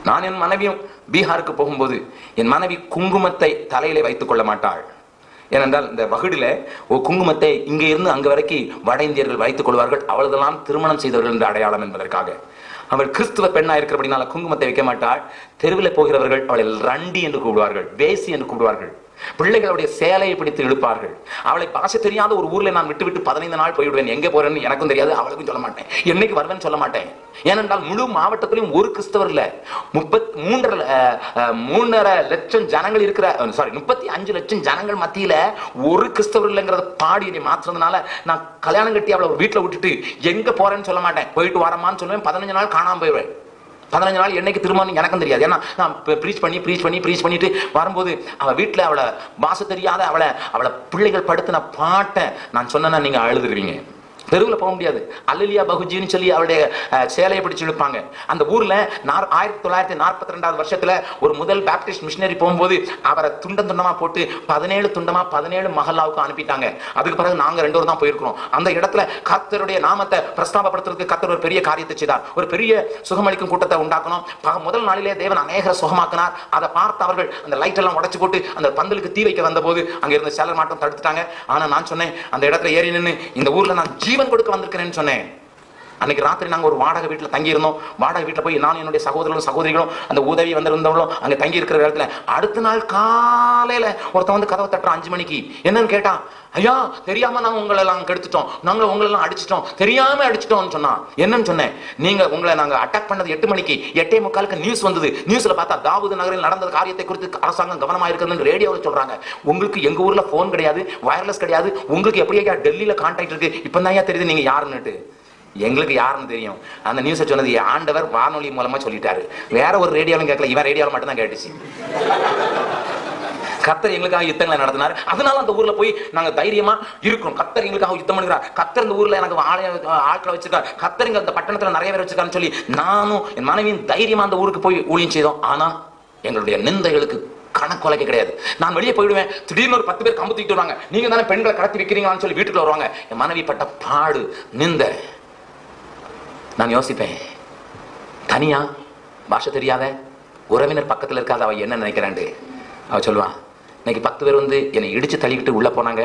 நான் என் மனைவியும் பீகாருக்கு போகும்போது என் மனைவி குங்குமத்தை தலையிலே வைத்துக் கொள்ள மாட்டாள். ஏனென்றால் இந்த வகுடில ஒரு குங்குமத்தை இங்க இருந்து அங்க வரைக்கும் வட இந்தியர்கள் வைத்துக் கொள்வார்கள். அவளதெல்லாம் திருமணம் செய்தவர்கள் என்ற அடையாளம் என்பதற்காக. அவள் கிறிஸ்துவ பெண்ணா இருக்கிறபடினால குங்குமத்தை வைக்க மாட்டாள். தெருவில் போகிறவர்கள் அவளை ரண்டி என்று கூப்பிடுவார்கள், வேசி என்று கூப்பிடுவார்கள். பிள்ளைகளுடைய சேலையை பிடித்து இழுப்பார்கள். அவளை பாஷை தெரியாத ஒரு ஊர்ல நான் விட்டு விட்டு 15 நாள் போய்விடுவேன். எங்க போறேன்னு எனக்கும் தெரியாது, அவளுக்கும் சொல்ல மாட்டேன். என்னைக்கு வருவேன்னு சொல்ல மாட்டேன். ஏனென்றால் முழு மாவட்டத்திலும் ஒரு கிறிஸ்தவர் இல்ல, 3.5 லட்சம் ஜனங்கள் இருக்கிற 35 லட்சம் ஜனங்கள் மத்தியில ஒரு கிறிஸ்தவர் இல்லைங்கிறத பாடி என்னை மாற்றுறதுனால நான் கல்யாணம் கட்டி அவளை வீட்டுல விட்டுட்டு எங்க போறேன்னு சொல்ல மாட்டேன். போயிட்டு வரமான்னு சொல்லுவேன். 15 நாள் காணாம போயிடுவேன். 15 நாள் என்னைக்கு திருமணம் எனக்கும் தெரியாது. ஏன்னா நான் ப்ரீச் பண்ணிட்டு வரும்போது அவள் வீட்டில் அவளை பாஷை தெரியாத அவளை பிள்ளைகள் படுத்தின பாட்டை நான் சொன்னேன்னா நீங்க அழுதுருவீங்க. தெருவில் போக முடியாது. அல்லலியா பகுஜின்னு சொல்லி அவளுடைய சேலையை பிடிச்சு இழுப்பாங்க. அந்த ஊர்ல 1942 வருஷத்துல ஒரு முதல் பேப்டிஸ்ட் மிஷினரி போகும்போது அவரை துண்டமா போட்டு 17 மஹல்லாவுக்கு அனுப்பிட்டாங்க. அதுக்கு பிறகு நாங்க 2 தான் போயிருக்கிறோம். அந்த இடத்துல கர்த்தருடைய நாமத்தை பிரஸ்தாபப்படுத்துறதுக்கு கர்த்தர் ஒரு பெரிய காரியத்தை செய்தார். ஒரு பெரிய சுகமளிக்கும் கூட்டத்தை உண்டாக்கணும். முதல் நாளிலே தேவன் அநேகரை சுகமாக்கினார். அதை பார்த்து அவர்கள் அந்த லைட் எல்லாம் உடைச்சு போட்டு அந்த பந்தலுக்கு தீ வைக்க வந்த போது அங்க இருந்த சேலர் மாட்டம் தடுத்துட்டாங்க. ஆனா நான் சொன்னேன், அந்த இடத்துல ஏறி நின்று இந்த ஊர்ல நான் ஜீவன் கொடுக்க வந்திருக்கிறேன்னு சொன்னேன். அன்னைக்கு ராத்திரி நாங்க ஒரு வாடகை வீட்டுல தங்கி இருந்தோம். வாடகை வீட்டுல போய் நான் என்னுடைய சகோதரர்களும் சகோதரிகளும் அந்த உதவி வந்திருந்தவங்களும் அங்க தங்கி இருக்கிற இடத்துல அடுத்த நாள் காலையில ஒருத்தன் வந்து கதவை தட்டுற 5 மணிக்கு. என்னன்னு கேட்டா, ஐயா தெரியாம நாங்க உங்களை எல்லாம் கெடுத்துட்டோம், நாங்க உங்களை எல்லாம் அடிச்சிட்டோம், தெரியாம அடிச்சிட்டோம்னு சொன்னா. என்னன்னு சொன்னேன், நீங்க உங்களை நாங்க அட்டாக் பண்ணது 8 மணிக்கு, 8:45 நியூஸ் வந்தது. நியூஸ்ல பார்த்தா தாவூது நகரில் நடந்த காரியத்தை குறித்து அரசாங்கம் கவனமா இருக்கிறது ரேடியோவில் சொல்றாங்க. உங்களுக்கு எங்க ஊர்ல போன் கிடையாது, வயர்லெஸ் கிடையாது, உங்களுக்கு எப்படியா டெல்லியில கான்டாக்ட் இருக்கு, இப்பதான் தெரியுது நீங்க யாருன்னுட்டு. எங்களுக்கு யாருன்னு தெரியும். அந்த நியூஸை சொன்னது ஆண்டவர் வானொலி மூலமா சொல்லிட்டாரு. வேற ஒரு ரேடியோலும் கேட்கல, இவன் ரேடியோவில் மட்டும் தான் கேட்டுச்சு. கர்த்தர் எங்களுக்காக யுத்தங்களை நடத்தினார். அதனால அந்த ஊர்ல போய் நாங்க தைரியமா இருக்கிறோம். கர்த்தர் எங்களுக்காக யுத்தம் பண்ணுகிறார். கர்த்தர் இந்த ஊர்ல எனக்கு ஆட்களை வச்சிருக்காரு. கர்த்தர் இங்க அந்த பட்டணத்துல நிறைய பேர் வச்சிருக்காருன்னு சொல்லி நானும் என் மனைவியும் தைரியமா அந்த ஊருக்கு போய் ஊழியம் செய்தோம். ஆனா எங்களுடைய நிந்தைகளுக்கு கணக்கு கிடையாது. நான் வெளியே போயிடுவேன், திடீர்னு ஒரு 10 பேர் கம்பு தூக்கிட்டு வருவாங்க. நீங்க தானே பெண்களை கடத்தி வைக்கிறீங்களான்னு சொல்லி வீட்டுக்குள்ள வருவாங்க. என் மனைவி பட்ட பாடு நிந்த. நான் யோசிப்பேன், தனியா பாஷை தெரியாத உறவினர் பக்கத்தில் இருக்காத அவ என்ன நினைக்கிறாண்டு. அவ சொல்லுவான், இன்னைக்கு 10 பேர் வந்து என்னை இடிச்சு தள்ளிக்கிட்டு உள்ள போனாங்க,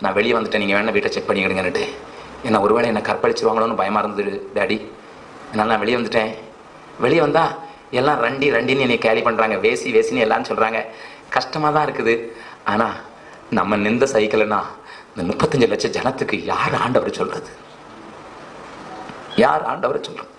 நான் வெளியே வந்துட்டேன், நீங்க வேணா வீட்டை செக் பண்ணிக்கிடுங்கன்னுட்டு. என்ன ஒருவேளை என்னை கற்பழிச்சிருவாங்களோன்னு பயமா இருந்தது டாடி. அதனால நான் வெளியே வந்துட்டேன். வெளியே வந்தா எல்லாம் ரண்டின்னு என்னை கேலி பண்றாங்க, வேசின்னு எல்லாரும் சொல்றாங்க. கஷ்டமா தான் இருக்குது. ஆனா நம்ம நிந்த சைக்கிள்னா இந்த 35 லட்சம் ஜனத்துக்கு யார் ஆண்டவர் சொல்றது? யார் ஆண்டவர் சொல்றது?